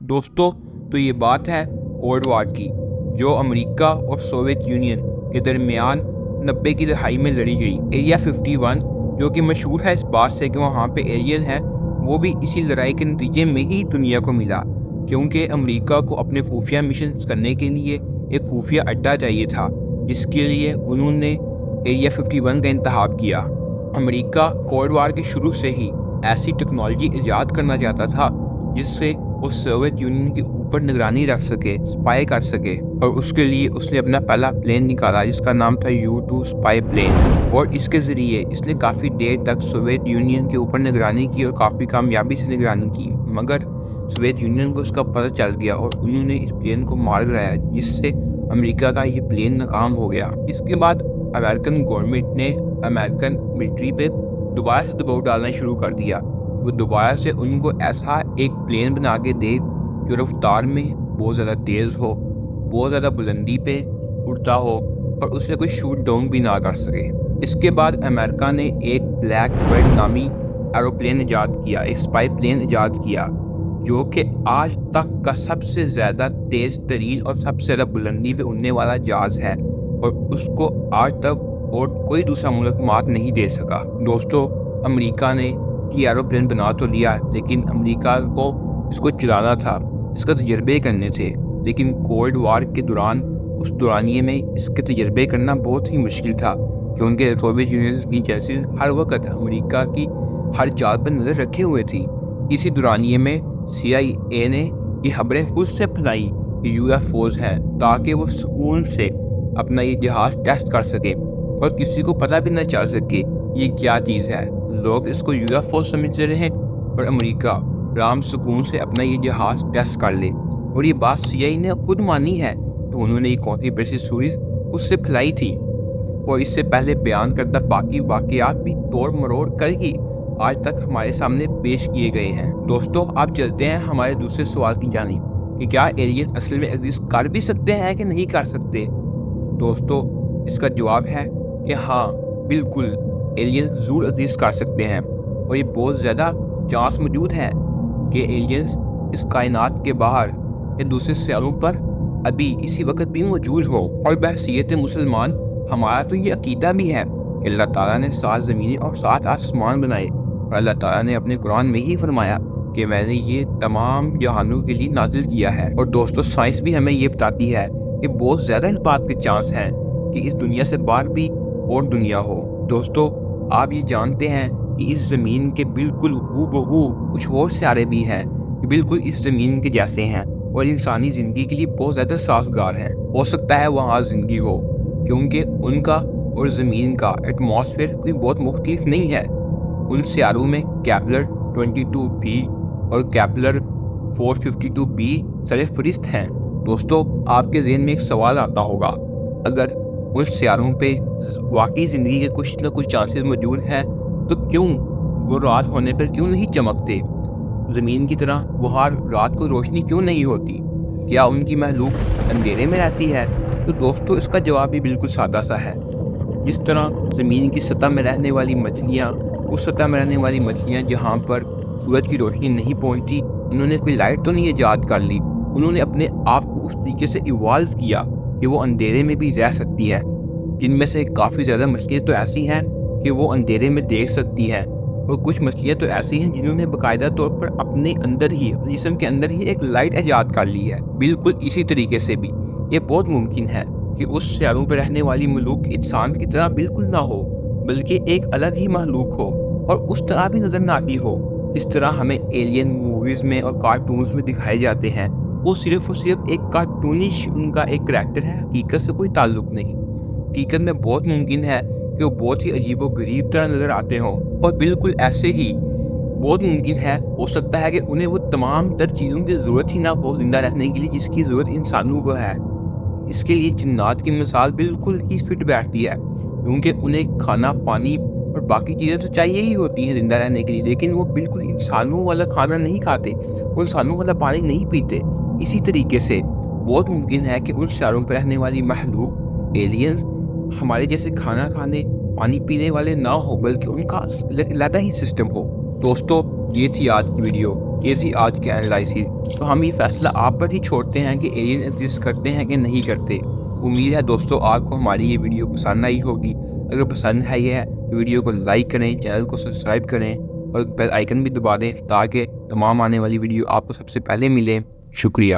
दोस्तों, तो ये बात है कोल्ड वार की, जो अमेरिका और सोवियत यूनियन के दरमियान 90 की दहाई में लड़ी गई। एरिया 51 जो कि मशहूर है इस बात से कि वहाँ पे एलियन है, वो भी इसी लड़ाई के नतीजे में ही दुनिया को मिला, क्योंकि अमेरिका को अपने खुफिया मिशन करने के लिए एक खुफिया अड्डा चाहिए था, जिसके लिए उन्होंने एरिया 51 का इंतखाब किया। अमेरिका कोल्ड वार के शुरू से ही ऐसी टेक्नोलॉजी ईजाद करना चाहता था जिससे वो सोवियत यूनियन के ऊपर निगरानी रख सके, स्पाई कर सके, और उसके लिए उसने अपना पहला प्लेन निकाला जिसका नाम था U-2 स्पाई प्लेन, और इसके ज़रिए इसने काफ़ी देर तक सोवियत यूनियन के ऊपर निगरानी की और काफ़ी कामयाबी से निगरानी की। मगर सोवियत यूनियन को इसका पता चल गया और उन्होंने इस प्लेन को मार गिराया, जिससे अमेरिका का ये प्लेन नाकाम हो गया। इसके बाद अमेरिकन गवर्नमेंट ने अमेरिकन मिलिट्री पे दोबारा से दबाव डालना शुरू कर दिया। वो दोबारा से उनको ऐसा एक प्लेन बना के दे जो रफ्तार में बहुत ज़्यादा तेज़ हो, बहुत ज़्यादा बुलंदी पे उड़ता हो और उससे कोई शूट डाउन भी ना कर सके। इसके बाद अमेरिका ने एक ब्लैक बर्ड नामी एरोप्लेन ईजाद किया, एक स्पाई प्लेन ईजाद किया, जो कि आज तक का सबसे ज़्यादा तेज़ तरीन और सबसे ज़्यादा बुलंदी पे उड़ने वाला जहाज़ है, और उसको आज तक और कोई दूसरा मुल्क मात नहीं दे सका। दोस्तों, अमेरिका ने ये एरोप्लेन बना तो लिया, लेकिन अमेरिका को इसको चलाना था, इसका तजर्बे करने थे, लेकिन कोल्ड वार के दौरान उस दौरानिए में इसके तजर्बे करना बहुत ही मुश्किल था, क्योंकि सोवियत यूनियन की एजेंसी हर वक्त अमेरिका की हर चाल पर नज़र रखे हुए थी। इसी दौरानिए में CIA ने ये खबरें खुद से फैलाई कि UFOs हैं, ताकि वो सुकून से अपना ये जहाज़ टेस्ट कर सके और किसी को पता भी न चल सके ये क्या चीज़ है। लोग इसको UFO समझते रहे और अमेरिका आराम सुकून से अपना ये जहाज़ टेस्ट कर ले, और ये बात CIA ने खुद मानी है, तो उन्होंने ये कॉन्स्पिरेसी स्टोरीज उससे फैलाई थी, और इससे पहले बयान करता बाकी वाक़यात भी तोड़ मरोड़ करके आज तक हमारे सामने पेश किए गए हैं। दोस्तों, आप चलते हैं हमारे दूसरे सवाल की जानिब कि क्या एलियन असल में एग्जिस्ट कर भी सकते हैं कि नहीं कर सकते। दोस्तों, इसका जवाब है कि हाँ, बिल्कुल एलियन ज़रूर एग्जिस्ट कर सकते हैं, और ये बहुत ज़्यादा चांस मौजूद है कि एलियंस इस कायनात के बाहर या दूसरे सियारों पर अभी इसी वक्त भी मौजूद हो। और बहसीयत मुसलमान हमारा तो ये अकीदा भी है कि अल्लाह ताला ने 7 ज़मीनें और 7 आसमान बनाए, और अल्लाह ताला ने अपने कुरान में ही फरमाया कि मैंने ये तमाम जहानों के लिए नाजिल किया है। और दोस्तों, साइंस भी हमें ये बताती है कि बहुत ज़्यादा इस बात के चांस हैं कि इस दुनिया से बाहर भी और दुनिया हो। दोस्तों, आप ये जानते हैं कि इस ज़मीन के बिल्कुल हूबहू कुछ और सितारे भी हैं कि बिल्कुल इस ज़मीन के जैसे हैं और इंसानी ज़िंदगी के लिए बहुत ज़्यादा साजगार हैं। हो सकता है वहाँ ज़िंदगी हो, क्योंकि उनका और ज़मीन का एटमॉस्फेयर कोई बहुत मुख्तलिफ नहीं है। उन सितारों में केपलर 22b और केपलर 452b सरफहरिस्त हैं। दोस्तों, आपके ज़हन में एक सवाल आता होगा, अगर उन सितारों पे वाकई ज़िंदगी के कुछ ना कुछ चांसेस मौजूद हैं, तो क्यों वो रात होने पर क्यों नहीं चमकते? ज़मीन की तरह वहाँ रात को रोशनी क्यों नहीं होती? क्या उनकी महलूक अंधेरे में रहती है? तो दोस्तों, इसका जवाब भी बिल्कुल सादा सा है। जिस तरह ज़मीन की सतह में रहने वाली मछलियाँ, उस सतह में रहने वाली मछलियाँ जहाँ पर सूरज की रोशनी नहीं पहुँचती, उन्होंने कोई लाइट तो नहीं ईजाद कर ली, उन्होंने अपने आप को उस तरीके से इवॉल्व किया कि वो अंधेरे में भी रह सकती है। जिनमें से काफ़ी ज़्यादा मछलियाँ तो ऐसी हैं कि वो अंधेरे में देख सकती हैं, और कुछ मछलियाँ तो ऐसी हैं जिन्होंने बाकायदा तौर पर अपने अंदर ही, अपने जिस्म के अंदर ही एक लाइट ईजाद कर ली है। बिल्कुल इसी तरीके से भी ये बहुत मुमकिन है कि उस सितारों पर रहने वाली मखलूक इंसान की तरह बिल्कुल ना हो, बल्कि एक अलग ही मखलूक हो और उस तरह भी नज़र ना आती हो इस तरह हमें एलियन मूवीज़ में और कार्टून्स में दिखाए जाते हैं। वो सिर्फ और सिर्फ एक कार्टूनिश उनका एक करैक्टर है, हकीकत से कोई ताल्लुक नहीं। हकीकत में बहुत मुमकिन है कि वो बहुत ही अजीब और गरीब तरह नज़र आते हों, और बिल्कुल ऐसे ही बहुत मुमकिन है, हो सकता है कि उन्हें वो तमाम तर चीज़ों की ज़रूरत ही ना हो ज़िंदा रहने के लिए जिसकी ज़रूरत इंसानों को है। इसके लिए जिन्नात की मिसाल बिल्कुल ही फिट बैठती है, क्योंकि उन्हें खाना, पानी और बाकी चीज़ें तो चाहिए ही होती हैं ज़िंदा रहने के लिए, लेकिन वो बिल्कुल इंसानों वाला खाना नहीं खाते, वो इंसानों वाला पानी नहीं पीते। इसी तरीके से बहुत मुमकिन है कि उन सितारों पर रहने वाली महलूक एलियंस हमारे जैसे खाना खाने, पानी पीने वाले ना हो, बल्कि उनका अलग ही सिस्टम हो। دوستو یہ تھی آج کی ویڈیو، یہ تھی آج کی انالائسس۔ تو ہم یہ فیصلہ آپ پر ہی چھوڑتے ہیں کہ ایلین ایگزسٹ کرتے ہیں کہ نہیں کرتے۔ امید ہے دوستو آپ کو ہماری یہ ویڈیو پسند آئی ہوگی۔ اگر پسند ہے یہ ویڈیو کو لائک کریں، چینل کو سبسکرائب کریں اور بیل آئیکن بھی دبا دیں تاکہ تمام آنے والی ویڈیو آپ کو سب سے پہلے ملے۔ شکریہ۔